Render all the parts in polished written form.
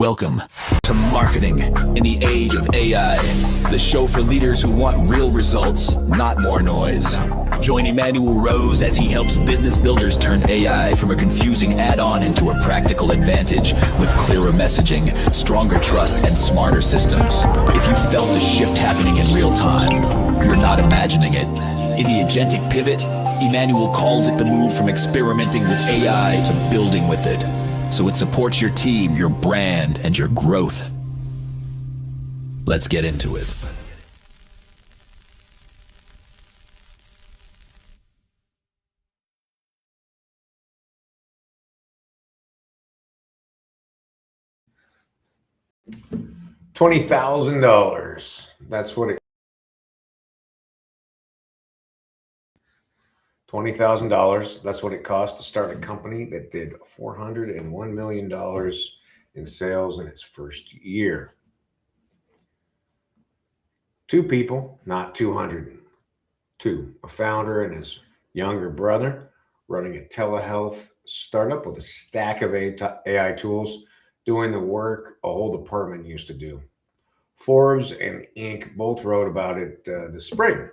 Welcome to Marketing in the Age of AI, the show for leaders who want real results, not more noise. Join Emanuel Rose as he helps business builders turn AI from a confusing add-on into a practical advantage with clearer messaging, stronger trust, and smarter systems. If you felt the shift happening in real time, you're not imagining it. In the agentic pivot, Emanuel calls it the move from experimenting with AI to building with it, so it supports your team, your brand, and your growth. Let's get into it. $20,000. That's what it. $20,000. That's what it cost to start a company that did $401 million in sales in its first year. 2 people, not 202. A founder and his younger brother running a telehealth startup with a stack of AI tools, doing the work a whole department used to do. Forbes and Inc. both wrote about it this spring.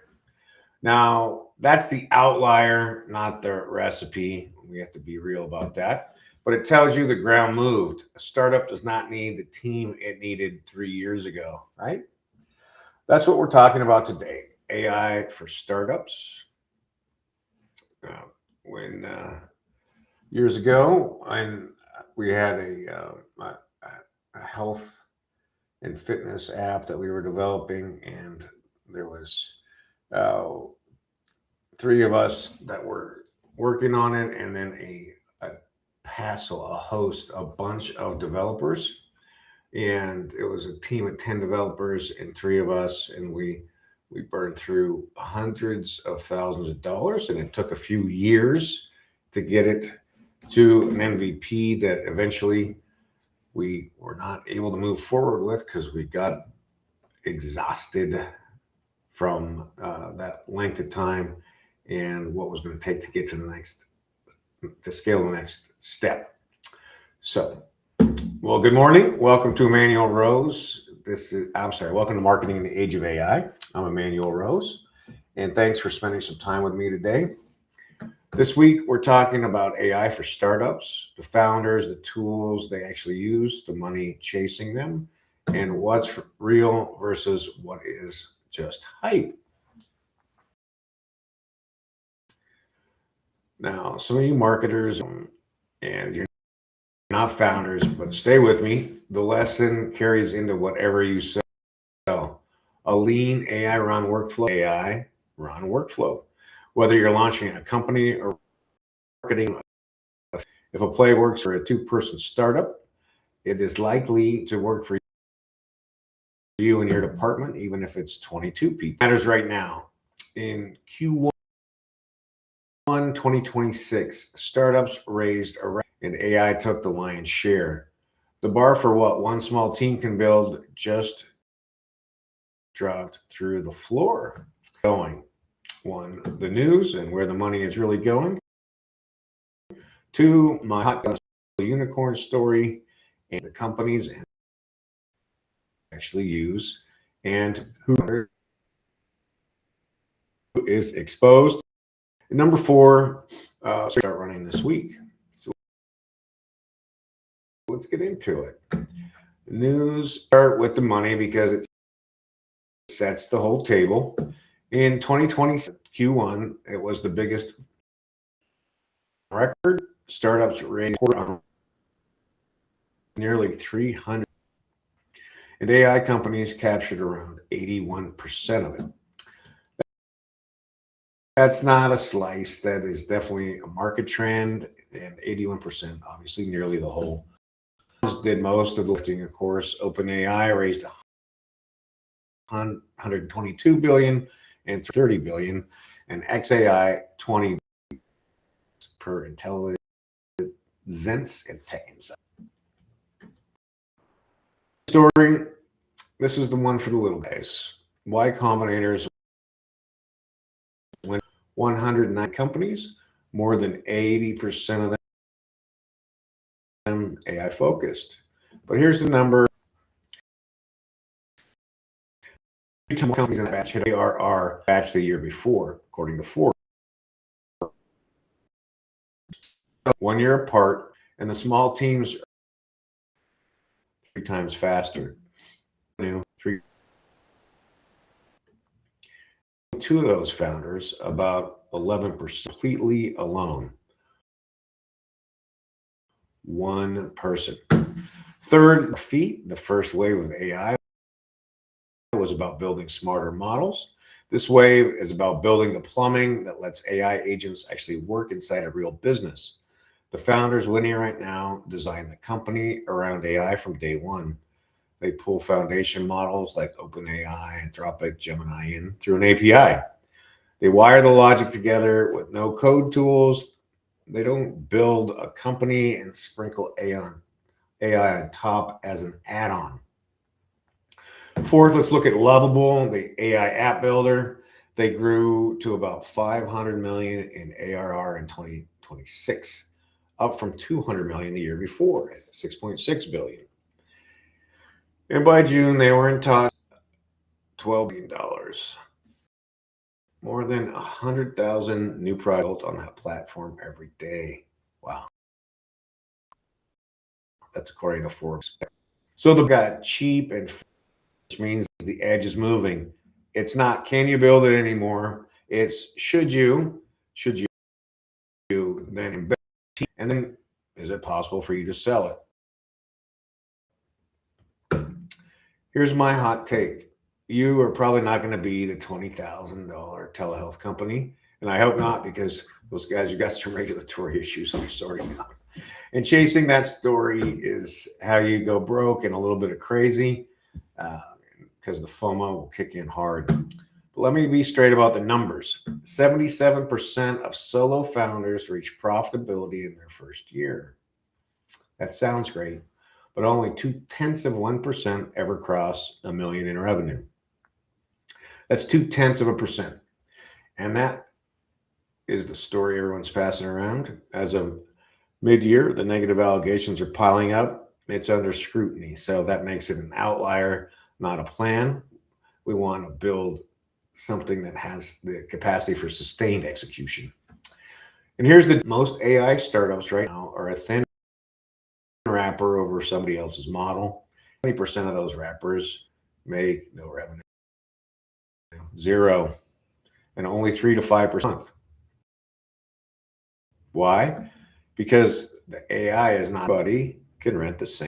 Now, that's the outlier, not the recipe. We have to be real about that. But it tells you the ground moved. A startup does not need the team it needed 3 years ago, right? That's what we're talking about today. AI for startups. Years ago, when we had a health and fitness app that we were developing, and there was 3 of us that were working on it, and then a bunch of developers, and it was a team of 10 developers and 3 of us, and we burned through hundreds of thousands of dollars, and it took a few years to get it to an MVP that eventually we were not able to move forward with because we got exhausted from that length of time and what was going to take to get to scale the next step. So, well, good morning. Welcome to Emanuel Rose. Welcome to Marketing in the Age of AI. I'm Emanuel Rose, and thanks for spending some time with me today. This week, we're talking about AI for startups, the founders, the tools they actually use, the money chasing them, and what's real versus what is just hype. Now, some of you marketers, and you're not founders, but stay with me. The lesson carries into whatever you sell. A lean AI run workflow. Whether you're launching a company or marketing, if a play works for a 2-person startup, it is likely to work for you and your department, even if it's 22 people. Matters right now. In Q1 2026, startups raised a record, and AI took the lion's share. The bar for what one small team can build just dropped through the floor. One, the news and where the money is really going. 2, my hot unicorn story and the companies actually use and who is exposed. And number 4, start running this week. So let's get into it. The news start with the money because it sets the whole table. In 2020 Q1, it was the biggest record. Startups raised nearly 300, and AI companies captured around 81% of it. That's not a slice. That is definitely a market trend, and 81%, obviously nearly the whole. Did most of the lifting, of course. OpenAI raised 122 billion and 30 billion, and XAI 20 per intelligence and tech insight. Story. This is the one for the little guys. Y Combinator's 109 companies, more than 80% of them AI focused. But here's the number. 2 companies in that batch hit ARR batch the year before, according to Forbes. 1 year apart, and the small teams are 3 times faster. Three. 2 of those founders, about 11%, completely alone. 1 person. Third feet, the first wave of AI was about building smarter models. This wave is about building the plumbing that lets AI agents actually work inside a real business. The founders winning right now design the company around AI from day one. They pull foundation models like OpenAI, Anthropic, Gemini in through an API. They wire the logic together with no code tools. They don't build a company and sprinkle AI on top as an add-on. Fourth, let's look at Lovable, the AI app builder. They grew to about 500 million in ARR in 2026, up from 200 million the year before at 6.6 billion. And by June, they were in talks $12 billion. More than 100,000 new products on that platform every day. Wow. That's according to Forbes. So they got cheap and which means the edge is moving. It's not, can you build it anymore? It's, should you then invest? And then, is it possible for you to sell it? Here's my hot take. You are probably not going to be the $20,000 telehealth company. And I hope not, because those guys have got some regulatory issues they're sorting out. And chasing that story is how you go broke and a little bit of crazy, because the FOMO will kick in hard. But let me be straight about the numbers. 77% of solo founders reach profitability in their first year. That sounds great, but only 0.2% ever cross $1 million in revenue. That's 0.2%. And that is the story everyone's passing around. As of mid-year, the negative allegations are piling up. It's under scrutiny. So that makes it an outlier, not a plan. We want to build something that has the capacity for sustained execution. And here's the most AI startups right now are a thin wrapper over somebody else's model. 20% of those wrappers make no revenue. 0. And only 3 to 5%. Why? Because the AI is not everybody can rent the same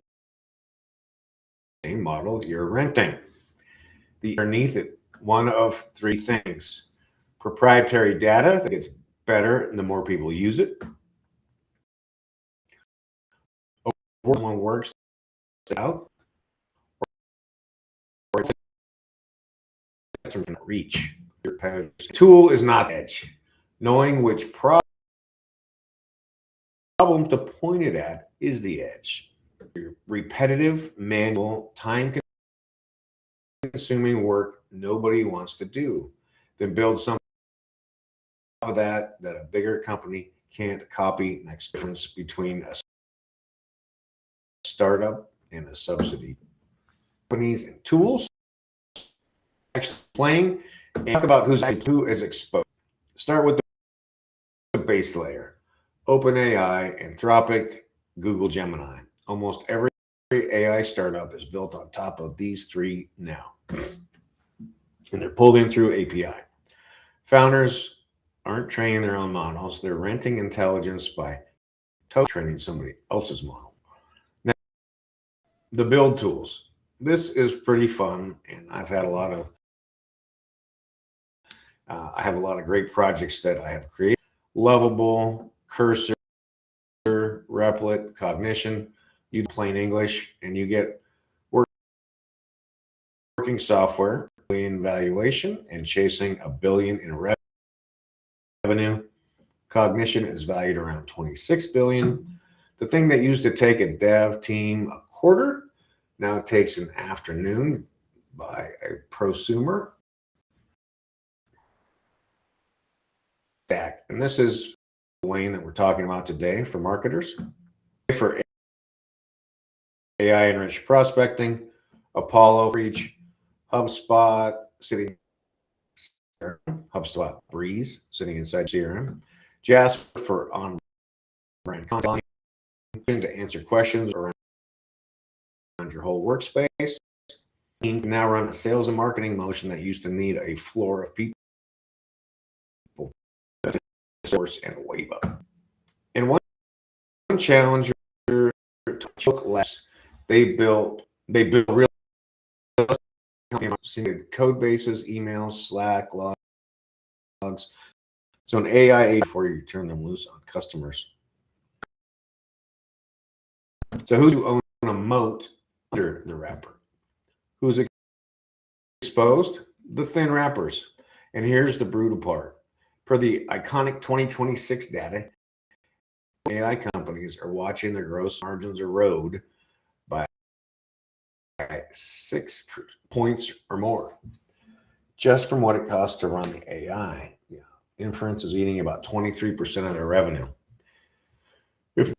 model you're renting. Underneath it, one of 3 things. Proprietary data that gets better the more people use it. One works out. Or it's reach. Your tool is not edge. Knowing which problem to point it at is the edge. Repetitive, manual, time-consuming work nobody wants to do. Then build something of that a bigger company can't copy. Next difference between a startup and a subsidy. Companies and tools. Explain and talk about who is exposed. Start with the base layer. OpenAI, Anthropic, Google Gemini. Almost every AI startup is built on top of these 3 now. And they're pulled in through API. Founders aren't training their own models. They're renting intelligence by training somebody else's model. Now, the build tools. This is pretty fun, and I've had a lot of I have a lot of great projects that I have created. Lovable, Cursor, Replit, Cognition. You plain English, and you get working software, in valuation, and chasing $1 billion in revenue. Cognition is valued around $26 billion. The thing that used to take a dev team a quarter now takes an afternoon by a prosumer. Stack. And this is the lane that we're talking about today for marketers. For AI enriched prospecting, Apollo for each, HubSpot sitting HubSpot Breeze sitting inside CRM, Jasper for on brand content to answer questions around your whole workspace. You can now run a sales and marketing motion that used to need a floor of people, source and wave up. And one challenger took less. They built real code bases, emails, Slack, logs. So an AI aid before you turn them loose on customers. So who's who own a moat under the wrapper? Who's exposed? The thin wrappers. And here's the brutal part. Per the iconic 2026 data, AI companies are watching their gross margins erode by 6 points or more, just from what it costs to run the AI. Yeah. Inference is eating about 23% of their revenue. If you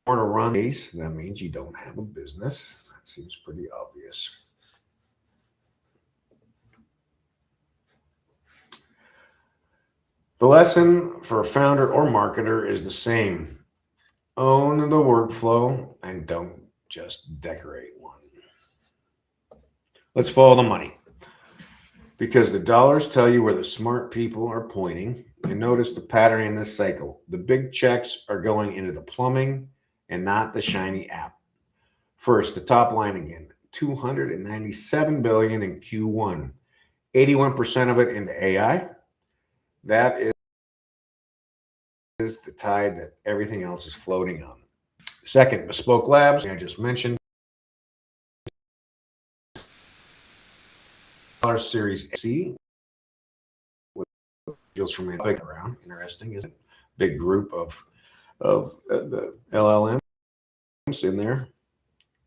want to run these, that means you don't have a business. That seems pretty obvious. The lesson for a founder or marketer is the same. Own the workflow and don't just decorate one. Let's follow the money, because the dollars tell you where the smart people are pointing. And notice the pattern in this cycle. The big checks are going into the plumbing and not the shiny app. First, the top line again, $297 billion in Q1, 81% of it into AI. That is the tide that everything else is floating on. Second, bespoke labs, I just mentioned. Series C with deals from around. Interesting, isn't it? Big group of the LLMs in there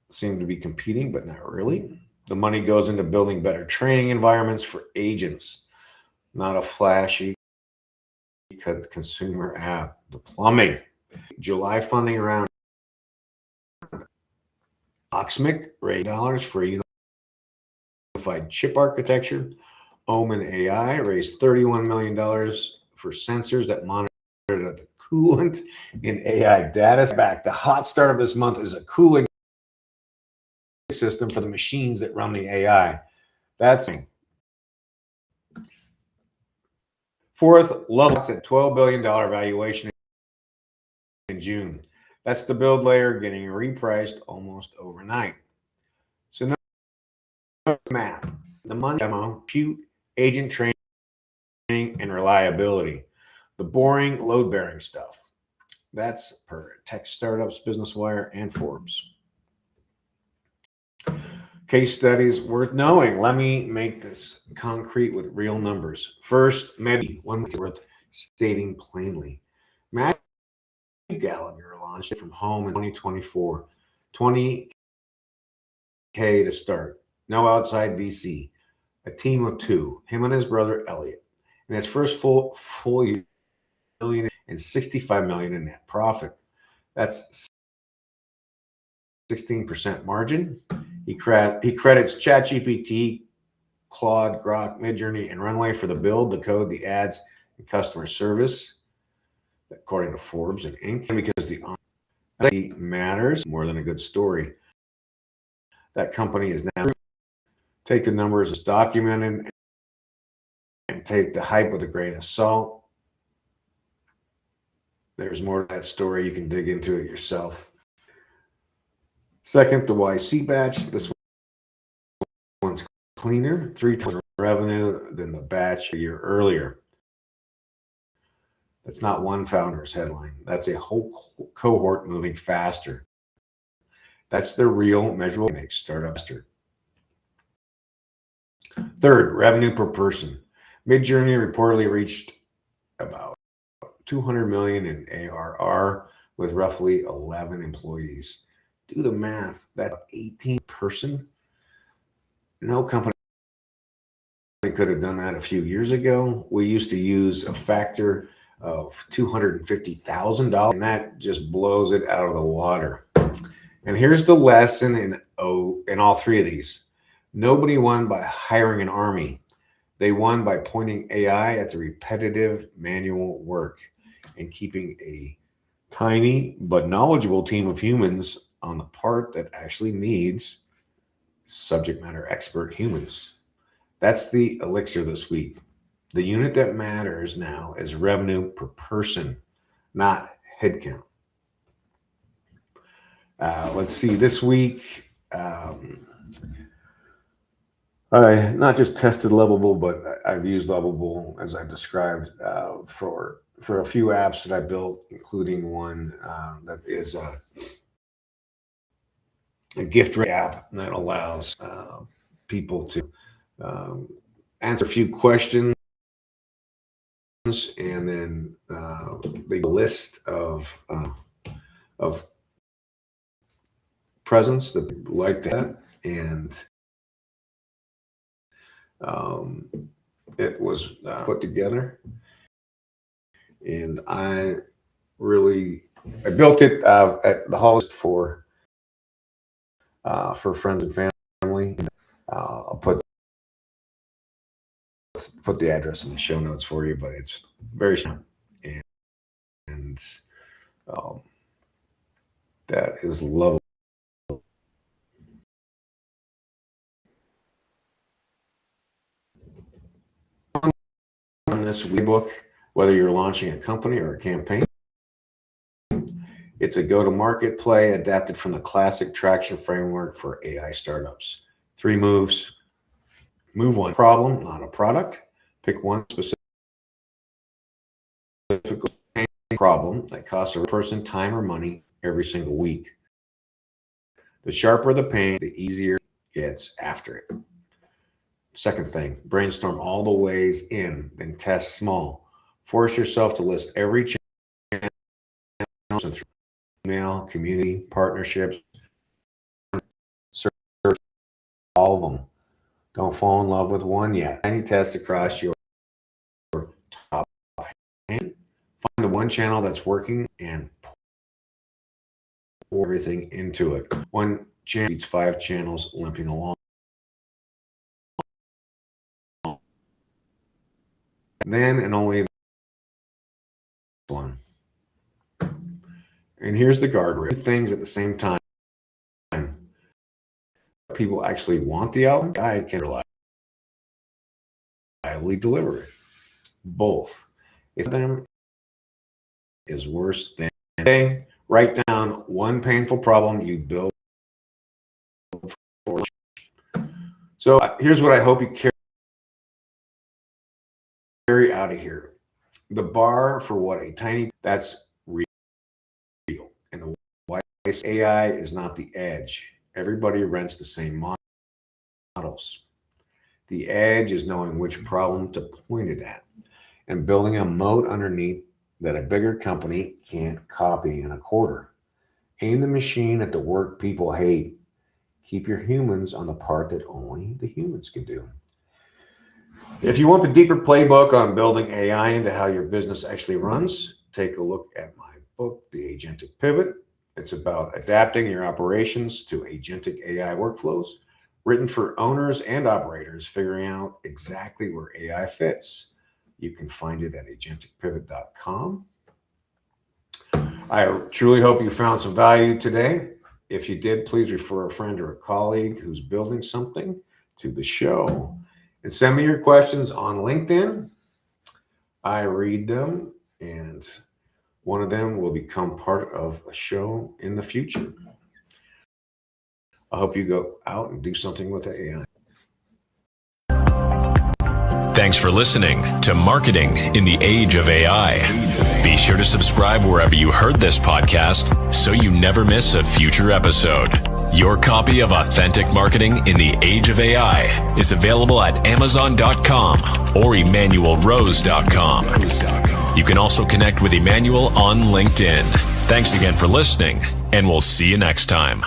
seem to be competing, but not really. The money goes into building better training environments for agents, not a flashy consumer app. The plumbing, July funding around Oxmic raised dollars for a unified chip architecture. Omen AI raised $31 million for sensors that monitor the coolant in AI data. Back, the hot start of this month is a cooling system for the machines that run the AI. That's fourth, Lovelock's at $12 billion valuation in June. That's the build layer getting repriced almost overnight. So now math, the money demo, compute, agent training, and reliability. The boring load-bearing stuff. That's per Tech Startups, Business Wire, and Forbes. Case studies worth knowing. Let me make this concrete with real numbers. First, maybe one worth stating plainly. Matthew Gallagher launched it from home in 2024. $20K to start. No outside VC. A team of 2. Him and his brother Elliot. And his first full year, $165 million in net profit. That's 16% margin. He credits ChatGPT, Claude, Grok, Midjourney, and Runway for the build, the code, the ads, and customer service, according to Forbes and Inc. Because the honesty matters more than a good story. That company is now take the numbers as documented and take the hype with a grain of salt. There's more to that story. You can dig into it yourself. Second, the YC batch. This one's cleaner, 3 times revenue than the batch a year earlier. That's not one founder's headline. That's a whole cohort moving faster. That's the real measurable makes startups. Third, revenue per person. Midjourney reportedly reached about $200 million in ARR with roughly 11 employees. Do the math. That's 18 person. No company could have done that a few years ago. We used to use a factor of $250,000, and that just blows it out of the water. And here's the lesson in all three of these. Nobody won by hiring an army. They won by pointing AI at the repetitive manual work and keeping a tiny but knowledgeable team of humans on the part that actually needs subject matter expert humans. That's the elixir this week. The unit that matters now is revenue per person, not headcount. Let's see, this week, I not just tested Lovable, but I've used Lovable, as I described, for a few apps that I built, including one that is a gift app that allows people to answer a few questions, and then the list of presents that people like that, and it was put together, and I built it at the holidays for friends and family. I'll put the address in the show notes for you, but it's very simple, and that is lovely. On this ebook, whether you're launching a company or a campaign, it's a go-to-market play adapted from the classic traction framework for AI startups. 3 moves. Move 1, problem, not a product. Pick one specific problem that costs a person time or money every single week. The sharper the pain, the easier it gets after it. Second thing, brainstorm all the ways in, then test small. Force yourself to list every channel through email, community, partnerships. Search all of them. Don't fall in love with one yet. Tiny test across your top hand. Find the one channel that's working and pour everything into it. One channel beats 5 channels limping along. Then and only one. And here's the guardrail. Things at the same time. People actually want the outcome. I can reliably deliver it. Both. If them is worse than today, write down one painful problem you build for. So here's what I hope you carry out of here. The bar for what a tiny, that's real. And the wise AI is not the edge. Everybody rents the same models. The edge is knowing which problem to point it at and building a moat underneath that a bigger company can't copy in a quarter. Aim the machine at the work people hate. Keep your humans on the part that only the humans can do. If you want the deeper playbook on building AI into how your business actually runs, take a look at my book, The Agentic Pivot. It's about adapting your operations to agentic AI workflows, written for owners and operators figuring out exactly where AI fits. You can find it at agenticpivot.com. I truly hope you found some value today. If you did, please refer a friend or a colleague who's building something to the show. And send me your questions on LinkedIn. I read them, and one of them will become part of a show in the future. I hope you go out and do something with the AI. Thanks for listening to Marketing in the Age of AI. Be sure to subscribe wherever you heard this podcast so you never miss a future episode. Your copy of Authentic Marketing in the Age of AI is available at Amazon.com or EmanuelRose.com. You can also connect with Emanuel on LinkedIn. Thanks again for listening, and we'll see you next time.